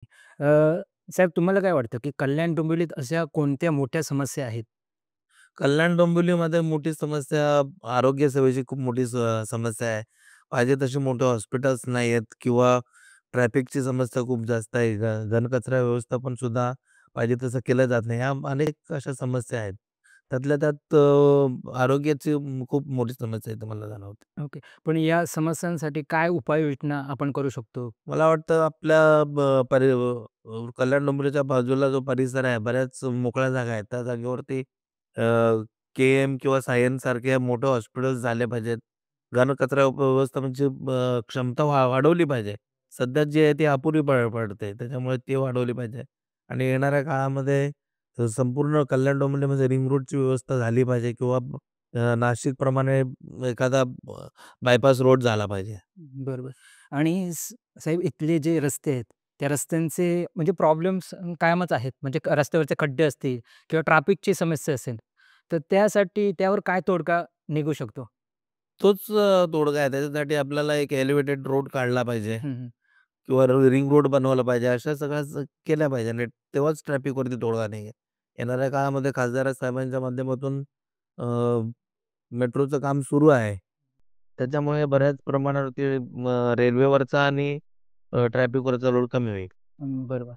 अ, साहेब तुम्हाला काय वाटतं, की कल्याण डोंबिवलीत अशा कोणत्या मोठ्या समस्या आहेत? कल्याण डोंबिवलीमध्ये मोठी समस्या आरोग्य सेवेची खूप मोठी समस्या आहे. पाहिजे तशी मोठे हॉस्पिटल्स नाही आहेत किंवा ट्रॅफिकची समस्या खूप जास्त आहे. घनकचरा व्यवस्थापन सुद्धा पाहिजे तसं केलं जात नाही. ह्या अनेक अशा समस्या आहेत. त्यातल्या त्यात आरोग्याची खूप मोठी समस्या इथे मला जाणवते. ओके. पण या समस्यांसाठी काय उपाययोजना आपण करू शकतो? मला वाटतं आपल्या कल्याण डोंबिवलीच्या बाजूला जो परिसर आहे, बऱ्याच मोकळ्या जागा आहेत. त्या जागेवरती के-एम किंवा सायन्ससारखे मोठे हॉस्पिटल्स झाले पाहिजेत. घनकचरा व्यवस्थापनाची क्षमता वाढवली पाहिजे. सध्या जी आहे ती अपुरी पडते. त्याच्यामुळे ती वाढवली पाहिजे आणि येणाऱ्या काळामध्ये संपूर्ण कल्याण डोंबिवलीमध्ये रिंग रोडची व्यवस्था झाली पाहिजे किंवा नाशिकप्रमाणे एखादा बायपास रोड झाला पाहिजे. बरोबर. आणि साहेब इथले जे रस्ते आहेत, त्या रस्त्यांचे म्हणजे प्रॉब्लेम्स कायमच आहेत. म्हणजे रस्त्यावरचे खड्डे असतील किंवा ट्रॅफिकची समस्या असेल, तर त्यासाठी त्यावर काय तोडगा निघू शकतो? तोच तोडगा आहे. त्याच्यासाठी आपल्याला एक एलिव्हेटेड रोड काढला पाहिजे हं, हं. किंवा रिंग रोड बनवला पाहिजे. अशा सगळ्या केल्या पाहिजे आणि तेव्हाच ट्रॅफिकवरती तोडगा निघेल. येणाऱ्या काळामध्ये खासदार साहेबांच्या माध्यमातून अ, मेट्रोचं काम सुरू आहे. त्याच्यामुळे बऱ्याच प्रमाणावरती रेल्वेवरचा आणि ट्रॅफिकवरचा लोड कमी होईल. बरोबर.